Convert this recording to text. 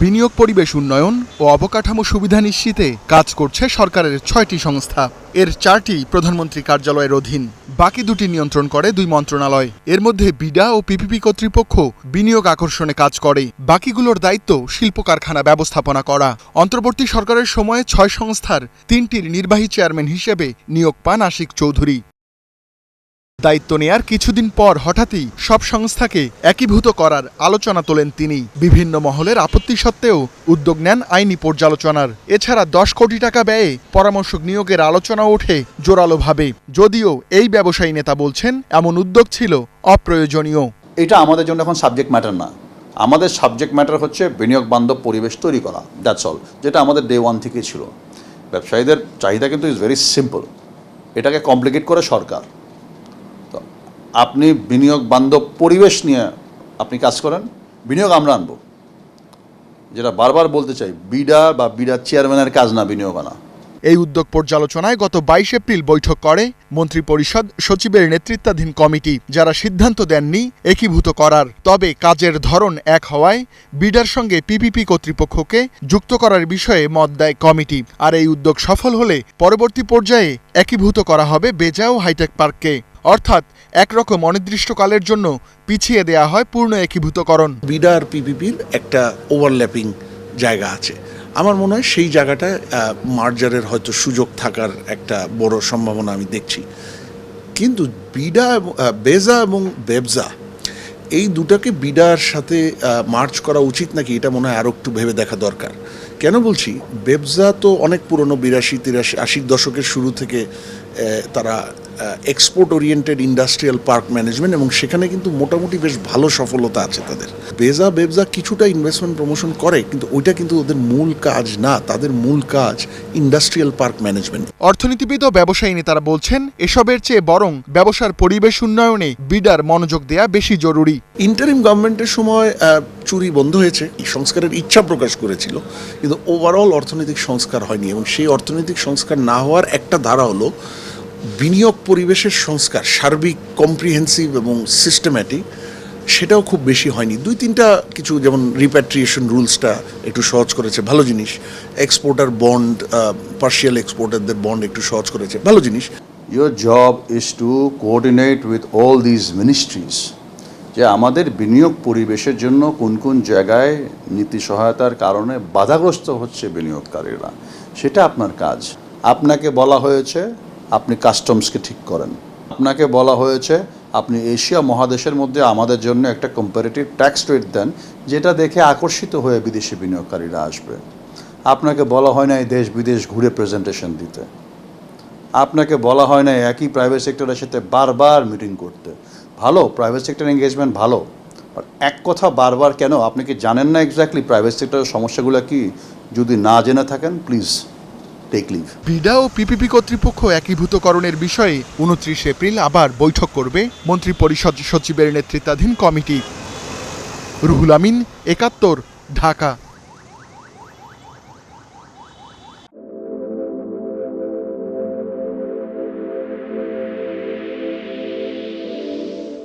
বিনিয়োগ পরিবেশ উন্নয়ন ও অবকাঠামো সুবিধা নিশ্চিতে কাজ করছে সরকারের ৬টি সংস্থা। এর ৪টি প্রধানমন্ত্রী কার্যালয়ের অধীন, বাকি ২টি নিয়ন্ত্রণ করে ২ মন্ত্রণালয়। এর মধ্যে বিডা ও পিপিপি কর্তৃপক্ষ বিনিয়োগ আকর্ষণে কাজ করে, বাকিগুলোর দায়িত্ব শিল্প কারখানা ব্যবস্থাপনা করা। অন্তর্বর্তী সরকারের সময়ে ৬ সংস্থার ৩টির নির্বাহী চেয়ারম্যান হিসেবে নিয়োগ পান আশিক চৌধুরী। দায়িত্ব নেয়ার কিছুদিন পর হঠাৎই সব সংস্থাকে একীভূত করার আলোচনা তোলেন তিনি। বিভিন্ন মহলের আপত্তি সত্ত্বেও উদ্যোগ নেন আইনি পর্যালোচনার। এছাড়া ১০ কোটি টাকা ব্যয়ে পরামর্শক নিয়োগের আলোচনা ওঠে জোরালোভাবে, যদিও এই ব্যবসায়ী নেতা বলছেন এমন উদ্যোগ ছিল অপ্রয়োজনীয়। এটা আমাদের জন্য এখন সাবজেক্ট ম্যাটার না। আমাদের সাবজেক্ট ম্যাটার হচ্ছে বিনিয়োগ বান্ধব পরিবেশ তৈরি করা, দ্যাটস অল, যেটা আমাদের ডে ওয়ান থেকেই ছিল। ব্যবসায়ীদের চাহিদা কিন্তু ইজ ভেরি সিম্পল, এটাকে কমপ্লিকেট করে সরকার। আপনি বিনিয়োগ বান্ধব পরিবেশ নিয়ে আপনি কাজ করেন, বিনিয়োগ আমরা আনবো। যেটা বারবার বলতে চাই, বিডা বা বিডা চেয়ারম্যানের কাজ না বিনিয়োগ আনা। এই উদ্যোগ পর্যালোচনায় গত ২২ এপ্রিল বৈঠক করে মন্ত্রিপরিষদ সচিবের নেতৃত্বাধীন কমিটি, যারা সিদ্ধান্ত দেননি একীভূত করার। তবে কাজের ধরন এক হওয়ায় বিডার সঙ্গে পিপিপি কর্তৃপক্ষকে যুক্ত করার বিষয়ে মত দেয় কমিটি। আর এই উদ্যোগ সফল হলে পরবর্তী পর্যায়ে একীভূত করা হবে বেজা ও হাইটেক পার্ককে। অর্থাৎ একরকম অনির্দিষ্টকালের জন্য পিছিয়ে দেয়া হয় পূর্ণ একীভূতকরণ। বিডা আর পিপিপির একটা ওভারল্যাপিং জায়গা আছে, আমার মনে হয় সেই জায়গাটায় মার্জারের হয়তো সুযোগ থাকার একটা বড় সম্ভাবনা আমি দেখছি। কিন্তু বিডা বেজা এবং বেবজা এই দুটাকে বিডার সাথে মার্চ করা উচিত নাকি, এটা মনে হয় আরও একটু ভেবে দেখা দরকার। কেন বলছি, বেবজা তো অনেক পুরনো, ৮২, ৮৩, ৮০ দশকের শুরু থেকে তারা export oriented industrial park management, এবং সেখানে কিন্তু মোটামুটি বেশ ভালো সফলতা আছে তাদের। বেবজা কিছুটা ইনভেস্টমেন্ট প্রমোশন করে, কিন্তু ওইটা কিন্তু ওদের মূল কাজ না। তাদের মূল কাজ ইন্ডাস্ট্রিয়াল পার্ক ম্যানেজমেন্ট। অর্থনীতিবিদ ও ব্যবসায়ী নেতারা বলছেন এসবের চেয়ে বরং ব্যবসার পরিবেশ উন্নয়নে বিডার মনোযোগ দেয়া বেশি জরুরি। ইন্টারিম গভর্নমেন্টের সময় চুরি বন্ধ হয়েছে, এই সংস্কারের ইচ্ছা প্রকাশ করেছিল, কিন্তু ওভারঅল অর্থনৈতিক সংস্কার হয়নি। এবং সেই অর্থনৈতিক সংস্কার না হওয়ার একটা ধারা হলো বিনিয়োগ পরিবেশের সংস্কার, সার্বিক, কম্প্রিহেন্সিভ এবং সিস্টেম্যাটিক, সেটাও খুব বেশি হয়নি। ২-৩টা কিছু, যেমন রিপ্যাট্রিয়েশন রুলসটা একটু সহজ করেছে, ভালো জিনিস। এক্সপোর্টার বন্ড, পার্শিয়াল এক্সপোর্টারদের বন্ড একটু সহজ করেছে, ভালো জিনিস। Your job is to coordinate with all these ministries, যে আমাদের বিনিয়োগ পরিবেশের জন্য কোন কোন জায়গায় নীতি সহায়তার কারণে বাধাগ্রস্ত হচ্ছে বিনিয়োগকারীরা, সেটা আপনার কাজ। আপনাকে বলা হয়েছে আপনি কাস্টমসকে ঠিক করেন, আপনাকে বলা হয়েছে আপনি এশিয়া মহাদেশের মধ্যে আমাদের জন্য একটা কম্পারেটিভ ট্যাক্স রেট দেন, যেটা দেখে আকর্ষিত হয়ে বিদেশি বিনিয়োগকারীরা আসবে। আপনাকে বলা হয় না এই দেশ বিদেশ ঘুরে প্রেজেন্টেশন দিতে, আপনাকে বলা হয় না একই প্রাইভেট সেক্টরের সাথে বারবার মিটিং করতে। ভালো, প্রাইভেট সেক্টর এঙ্গেজমেন্ট ভালো, আর এক কথা বারবার কেন? আপনি কি জানেন না এক্স্যাক্টলি প্রাইভেট সেক্টরের সমস্যাগুলো কি? যদি না জেনে থাকেন, প্লিজ টেক লিভ। বিডা ও পিপিপি কর্তৃপক্ষ একীভূতকরণের বিষয়ে ২৯ এপ্রিল আবার বৈঠক করবে মন্ত্রিপরিষদ সচিবের নেতৃত্বাধীন কমিটি। রুহুল আমিন, ৭১, ঢাকা।